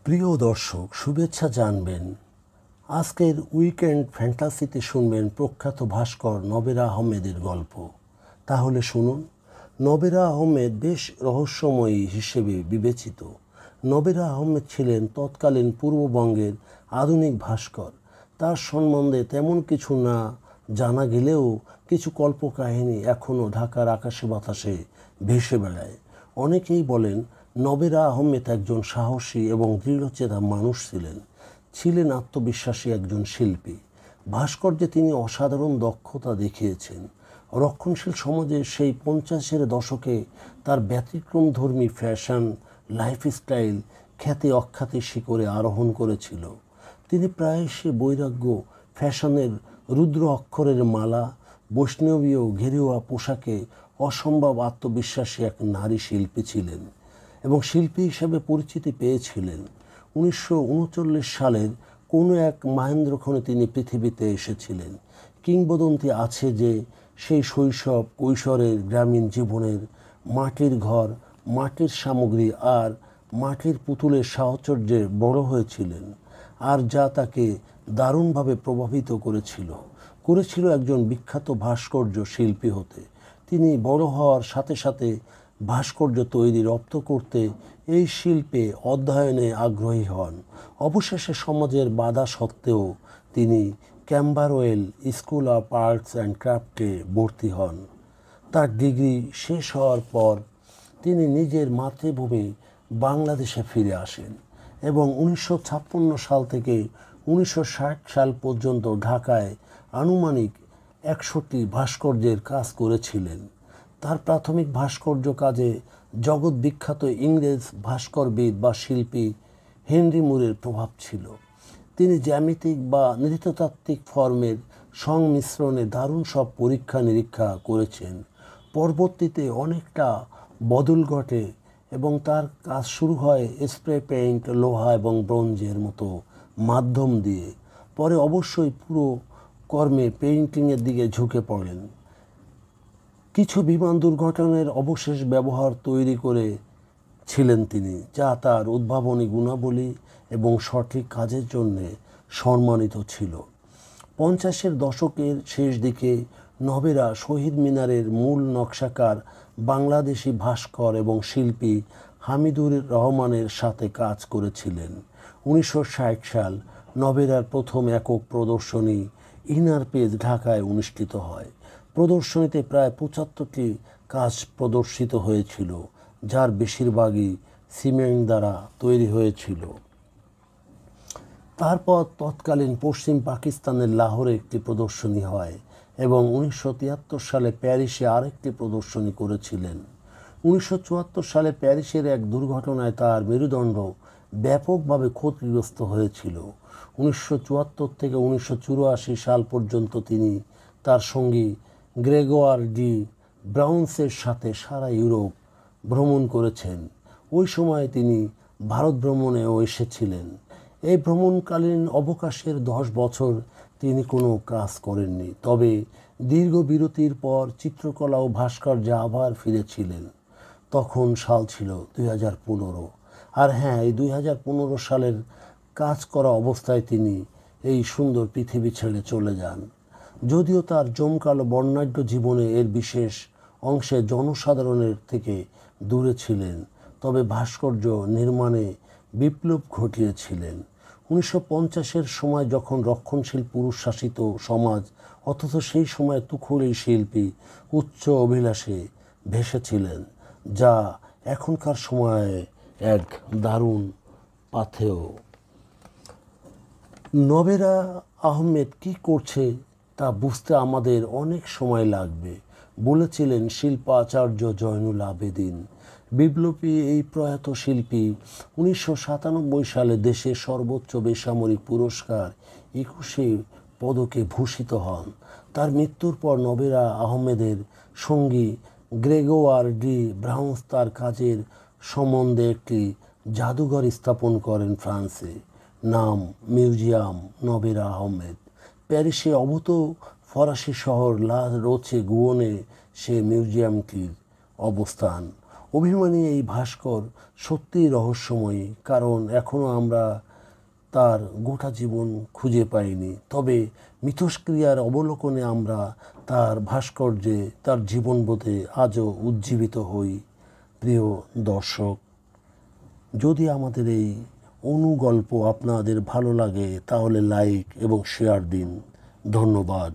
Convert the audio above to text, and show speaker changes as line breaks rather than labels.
প্রিয় দর্শক, শুভেচ্ছা জানবেন। আজকের উইকেন্ড ফ্যান্টাসিতে শুনবেন প্রখ্যাত ভাস্কর নবেরা আহমেদের গল্প। তাহলে শুনুন। নবেরা আহমেদ বেশ রহস্যময়ী হিসেবে বিবেচিত। নবেরা আহমেদ ছিলেন তৎকালীন পূর্ববঙ্গের আধুনিক ভাস্কর। তার সম্বন্ধে তেমন কিছু না জানা গেলেও কিছু কল্পকাহিনী এখনও ঢাকার আকাশে বাতাসে ভেসে বেড়ায়। অনেকেই বলেন নবেরা আহমেদ একজন সাহসী এবং দৃঢ়চেতা মানুষ ছিলেন আত্মবিশ্বাসী একজন শিল্পী। ভাস্কর্যে তিনি অসাধারণ দক্ষতা দেখিয়েছেন। রক্ষণশীল সমাজের সেই 50-এর দশকে তার ব্যতিক্রমধর্মী ফ্যাশন, লাইফস্টাইল খ্যাতি অখ্যাতি শিখরে আরোহণ করেছিল। তিনি প্রায়শই বৈরাগ্য, ফ্যাশনের রুদ্র অক্ষরের মালা, বৈষ্ণবীয় ঘেরুয়া পোশাকে অসম্ভব আত্মবিশ্বাসী এক নারী শিল্পী ছিলেন এবং শিল্পী হিসেবে পরিচিতি পেয়েছিলেন। 1939 সালের কোনো এক মাহেন্দ্রক্ষণে তিনি পৃথিবীতে এসেছিলেন। কিংবদন্তি আছে যে সেই শৈশব কৈশোরের গ্রামীণ জীবনের মাটির ঘর, মাটির সামগ্রী আর মাটির পুতুলের সাহচর্যে বড় হয়েছিলেন, আর যা তাকে দারুণভাবে প্রভাবিত করেছিল একজন বিখ্যাত ভাস্কর্য শিল্পী হতে। তিনি বড় হওয়ার সাথে সাথে ভাস্কর্য তৈরি, রপ্ত করতে, এই শিল্পে অধ্যয়নে আগ্রহী হন। অবশেষে সমাজের বাধা সত্ত্বেও তিনি ক্যাম্বারওয়েল স্কুল অফ আর্টস অ্যান্ড ক্রাফটে ভর্তি হন। তার ডিগ্রি শেষ হওয়ার পর তিনি নিজের মাতৃভূমি বাংলাদেশে ফিরে আসেন এবং 1956 সাল থেকে 1960 সাল পর্যন্ত ঢাকায় আনুমানিক 100টি ভাস্কর্যের কাজ করেছিলেন। তার প্রাথমিক ভাস্কর্য কাজে জগৎ বিখ্যাত ইংরেজ ভাস্করবিদ বা শিল্পী হেনরি মুরের প্রভাব ছিল। তিনি জ্যামিতিক বা নৃতাত্ত্বিক ফর্মের সংমিশ্রণে দারুণ সব পরীক্ষা নিরীক্ষা করেছেন। পরবর্তীতে অনেকটা বদল ঘটে এবং তার কাজ শুরু হয় স্প্রে পেইন্ট, লোহা এবং ব্রোঞ্জের মতো মাধ্যম দিয়ে। পরে অবশ্যই পুরো কর্মে পেইন্টিংয়ের দিকে ঝুঁকে পড়েন। কিছু বিমান দুর্ঘটনার অবশেষ ব্যবহার তৈরি করেছিলেন তিনি, যা তার উদ্ভাবনী গুণাবলী এবং সঠিক কাজের জন্যে সম্মানিত ছিল। 50-এর দশকের শেষ দিকে নবেরা শহীদ মিনারের মূল নকশাকার বাংলাদেশি ভাস্কর এবং শিল্পী হামিদুর রহমানের সাথে কাজ করেছিলেন। 1960 সাল নবেরার প্রথম একক প্রদর্শনী ইনার পেজ ঢাকায় অনুষ্ঠিত হয়। প্রদর্শনীতে প্রায় 75টি কাজ প্রদর্শিত হয়েছিল, যার বেশিরভাগই সিমেন্ট দ্বারা তৈরি হয়েছিল। তারপর তৎকালীন পশ্চিম পাকিস্তানের লাহোরে একটি প্রদর্শনী হয় এবং 1973 সালে প্যারিসে আরেকটি প্রদর্শনী করেছিলেন। 1974 সালে প্যারিসের এক দুর্ঘটনায় তার মেরুদণ্ড ব্যাপকভাবে ক্ষতিগ্রস্ত হয়েছিল। 1974 থেকে 1984 সাল পর্যন্ত তিনি তার সঙ্গী গ্রেগোয়ার ডি ব্রাউন্সের সাথে সারা ইউরোপ ভ্রমণ করেছেন। ওই সময় তিনি ভারত ভ্রমণেও এসেছিলেন। এই ভ্রমণকালীন অবকাশের 10 বছর তিনি কোনো কাজ করেননি, তবে দীর্ঘ বিরতির পর চিত্রকলা ও ভাস্কর্যে আবার ফিরেছিলেন। তখন সাল ছিল 2015। আর হ্যাঁ, এই 2015 সালের কাজ করা অবস্থায় তিনি এই সুন্দর পৃথিবী ছেড়ে চলে যান। যদিও তার জমকালো বর্ণাঢ্য জীবনে এর বিশেষ অংশে জনসাধারণের থেকে দূরে ছিলেন, তবে ভাস্কর্য নির্মাণে বিপ্লব ঘটিয়েছিলেন। 1950-এর সময় যখন রক্ষণশীল পুরুষ শাসিত সমাজ, অথচ সেই সময় তুখোড় এই শিল্পী উচ্চ অভিলাষে ভেসেছিলেন, যা এখনকার সময়ে এক দারুণ পাথেয়। নবেরা আহমেদ কী করছে তা বুঝতে আমাদের অনেক সময় লাগবে, বলেছিলেন শিল্পাচার্য জয়নুল আবেদিন। বিপ্লবী এই প্রয়াত শিল্পী 1997 সালে দেশের সর্বোচ্চ বেসামরিক পুরস্কার 21 পদকে ভূষিত হন। তার মৃত্যুর পর নবেরা আহমেদের সঙ্গী গ্রেগোয়ার ডি ব্রাউন্স তার কাজের সম্বন্ধে একটি জাদুঘর স্থাপন করেন ফ্রান্সে। নাম মিউজিয়াম নবেরা আহমেদ। প্যারিসে অভূত ফরাসি শহর লা রোচে গুয়নে সে মিউজিয়ামটির অবস্থান। অভিমানী এই ভাস্কর সত্যিই রহস্যময়ী, কারণ এখনও আমরা তার গোটা জীবন খুঁজে পাইনি। তবে মিথস্ক্রিয়ার অবলোকনে আমরা তার ভাস্কর্যে, তার জীবনবোধে আজও উজ্জীবিত হই। প্রিয় দর্শক, যদি আমাদের এই অনুগল্প আপনাদের ভালো লাগে তাহলে লাইক এবং শেয়ার দিন। ধন্যবাদ।